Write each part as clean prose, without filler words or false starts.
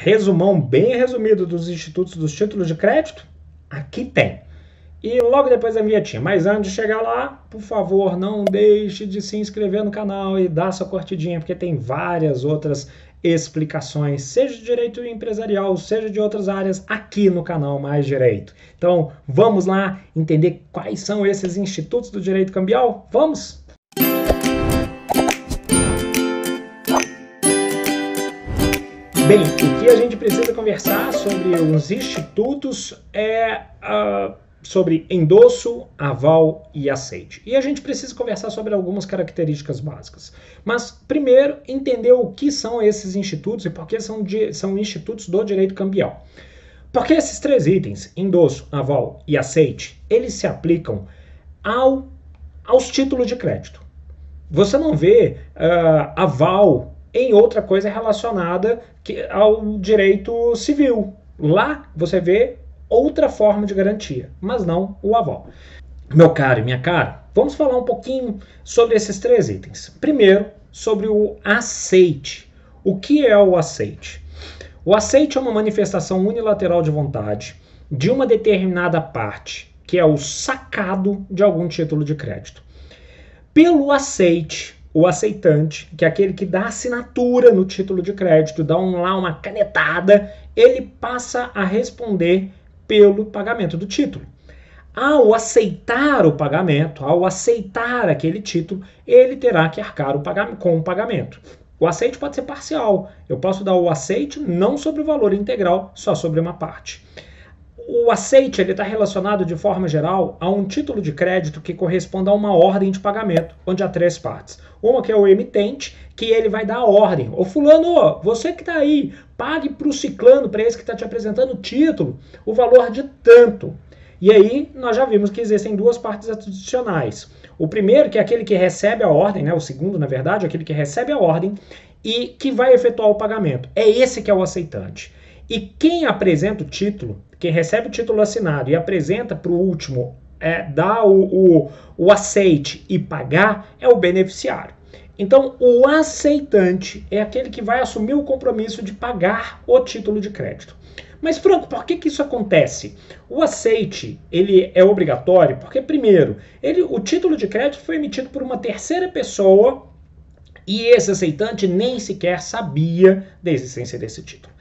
resumão bem resumido dos institutos dos títulos de crédito? Aqui tem. E logo depois a vinhetinha. Mas antes de chegar lá, por favor, não deixe de se inscrever no canal e dar sua curtidinha, porque tem várias outras explicações, seja de direito empresarial, seja de outras áreas, aqui no canal Mais Direito. Então, vamos lá entender quais são esses institutos do direito cambial? Vamos? Bem, o que a gente precisa conversar sobre os institutos é sobre endosso, aval e aceite. E a gente precisa conversar sobre algumas características básicas. Mas, primeiro, entender o que são esses institutos e por que são institutos do direito cambial. Porque esses três itens, endosso, aval e aceite, eles se aplicam aos títulos de crédito. Você não vê aval em outra coisa relacionada ao direito civil. Lá você vê outra forma de garantia, mas não o aval. Meu caro e minha cara, vamos falar um pouquinho sobre esses três itens. Primeiro, sobre o aceite. O que é o aceite? O aceite é uma manifestação unilateral de vontade de uma determinada parte, que é o sacado de algum título de crédito. Pelo aceite, o aceitante, que é aquele que dá assinatura no título de crédito, dá lá uma canetada, ele passa a responder pelo pagamento do título. Ao aceitar o pagamento, ao aceitar aquele título, ele terá que arcar com o pagamento. O aceite pode ser parcial. Eu posso dar o aceite não sobre o valor integral, só sobre uma parte. O aceite está relacionado de forma geral a um título de crédito que corresponde a uma ordem de pagamento, onde há três partes. Uma que é o emitente, que ele vai dar a ordem. Ô fulano, você que está aí, pague para o ciclano, para esse que está te apresentando o título, o valor de tanto. E aí nós já vimos que existem duas partes adicionais. O primeiro, que é aquele que recebe a ordem, né? O segundo, na verdade, é aquele que recebe a ordem e que vai efetuar o pagamento. É esse que é o aceitante. E quem apresenta o título, quem recebe o título assinado e apresenta para o último, dar o aceite e pagar, é o beneficiário. Então, o aceitante é aquele que vai assumir o compromisso de pagar o título de crédito. Mas, Franco, por que isso acontece? O aceite ele é obrigatório porque, primeiro, o título de crédito foi emitido por uma terceira pessoa e esse aceitante nem sequer sabia da existência desse título.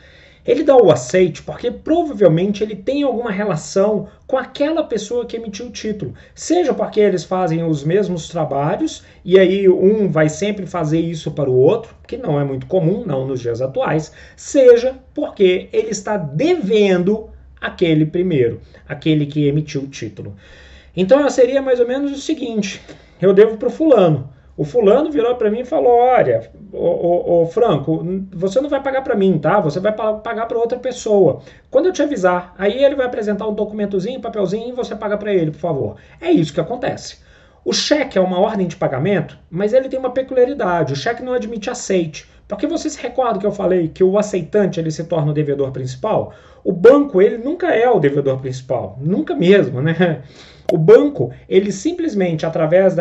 Ele dá o aceite porque provavelmente ele tem alguma relação com aquela pessoa que emitiu o título. Seja porque eles fazem os mesmos trabalhos e aí um vai sempre fazer isso para o outro, que não é muito comum, não nos dias atuais. Seja porque ele está devendo aquele primeiro, aquele que emitiu o título. Então seria mais ou menos o seguinte, eu devo para o fulano. O fulano virou para mim e falou, olha, ô Franco, você não vai pagar para mim, tá? Você vai pagar para outra pessoa. Quando eu te avisar, aí ele vai apresentar um documentozinho, papelzinho e você paga para ele, por favor. É isso que acontece. O cheque é uma ordem de pagamento, mas ele tem uma peculiaridade. O cheque não admite aceite. Porque você se recorda que eu falei que o aceitante ele se torna o devedor principal? O banco ele nunca é o devedor principal. Nunca mesmo, né? O banco, ele simplesmente, através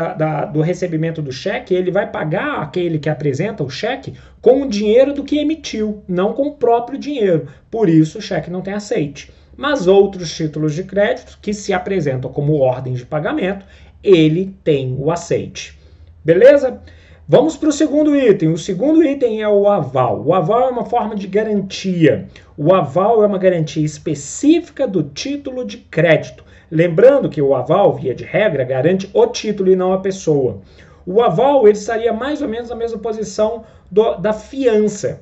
do recebimento do cheque, ele vai pagar aquele que apresenta o cheque com o dinheiro do que emitiu, não com o próprio dinheiro. Por isso, o cheque não tem aceite. Mas outros títulos de crédito, que se apresentam como ordem de pagamento, ele tem o aceite. Beleza? Vamos para o segundo item. O segundo item é o aval. O aval é uma forma de garantia. O aval é uma garantia específica do título de crédito. Lembrando que o aval, via de regra, garante o título e não a pessoa. O aval ele estaria mais ou menos na mesma posição da fiança.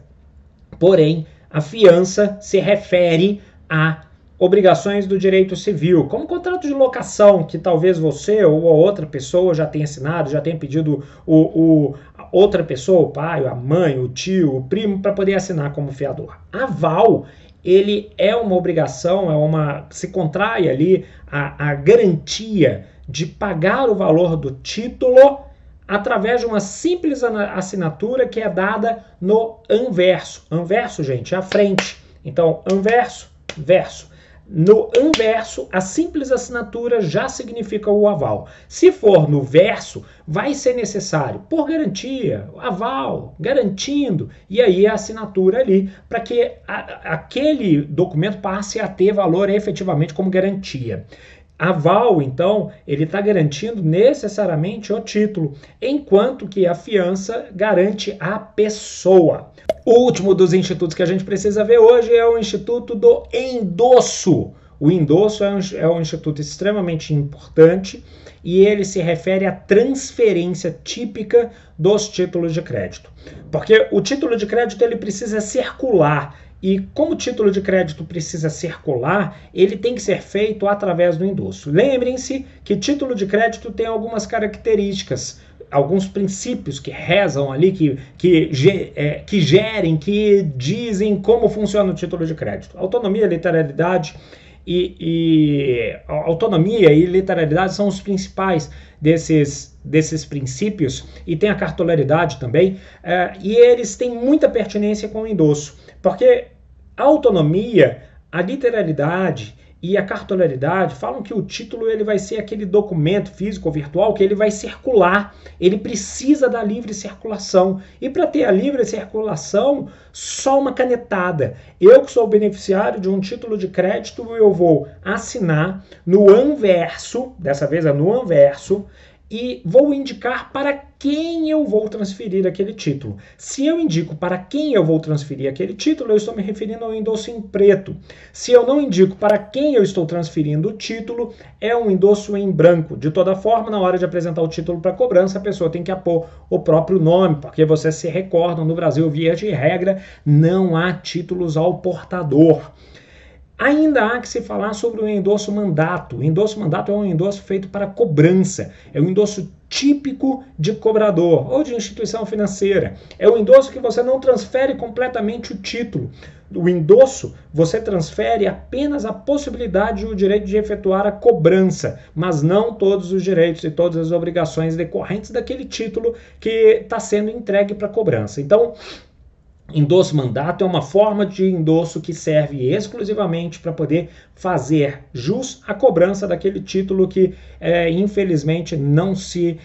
Porém, a fiança se refere a obrigações do direito civil, como contrato de locação, que talvez você ou a outra pessoa já tenha assinado, já tenha pedido a outra pessoa, o pai, a mãe, o tio, o primo, para poder assinar como fiador. Aval ele é uma obrigação, se contrai ali a garantia de pagar o valor do título através de uma simples assinatura que é dada no anverso. Anverso, gente, é a frente. Então, anverso, verso. No anverso, a simples assinatura já significa o aval. Se for no verso, vai ser necessário, por garantia, aval, garantindo, e aí a assinatura ali, para que aquele documento passe a ter valor efetivamente como garantia. Aval, então, ele está garantindo necessariamente o título, enquanto que a fiança garante a pessoa. O último dos institutos que a gente precisa ver hoje é o Instituto do Endosso. O endosso é um instituto extremamente importante e ele se refere à transferência típica dos títulos de crédito. Porque o título de crédito ele precisa circular. E como o título de crédito precisa circular, ele tem que ser feito através do endosso. Lembrem-se que título de crédito tem algumas características, alguns princípios que rezam ali, que gerem, que dizem como funciona o título de crédito. Autonomia, literalidade autonomia e literalidade são os principais desses princípios, e tem a cartolaridade também, e eles têm muita pertinência com o endosso, porque a autonomia, a literalidade e a cartolaridade falam que o título ele vai ser aquele documento físico ou virtual que ele vai circular, ele precisa da livre circulação. E para ter a livre circulação, só uma canetada. Eu que sou beneficiário de um título de crédito, eu vou assinar no anverso, dessa vez é no anverso, e vou indicar para quem eu vou transferir aquele título. Se eu indico para quem eu vou transferir aquele título, eu estou me referindo ao endosso em preto. Se eu não indico para quem eu estou transferindo o título, é um endosso em branco. De toda forma, na hora de apresentar o título para cobrança, a pessoa tem que apor o próprio nome, porque vocês se recordam, no Brasil, via de regra, não há títulos ao portador. Ainda há que se falar sobre o endosso mandato. O endosso mandato é um endosso feito para cobrança. É um endosso típico de cobrador ou de instituição financeira. É um endosso que você não transfere completamente o título. O endosso, você transfere apenas a possibilidade e o direito de efetuar a cobrança, mas não todos os direitos e todas as obrigações decorrentes daquele título que está sendo entregue para cobrança. Então, endosso mandato é uma forma de endosso que serve exclusivamente para poder fazer jus à cobrança daquele título que infelizmente não se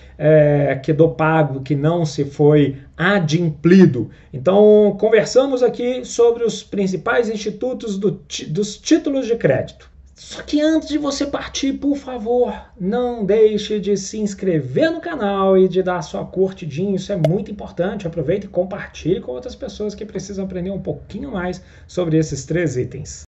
quedou pago, que não se foi adimplido. Então conversamos aqui sobre os principais institutos dos títulos de crédito. Só que antes de você partir, por favor, não deixe de se inscrever no canal e de dar sua curtidinha, isso é muito importante. Aproveite e compartilhe com outras pessoas que precisam aprender um pouquinho mais sobre esses 3 itens.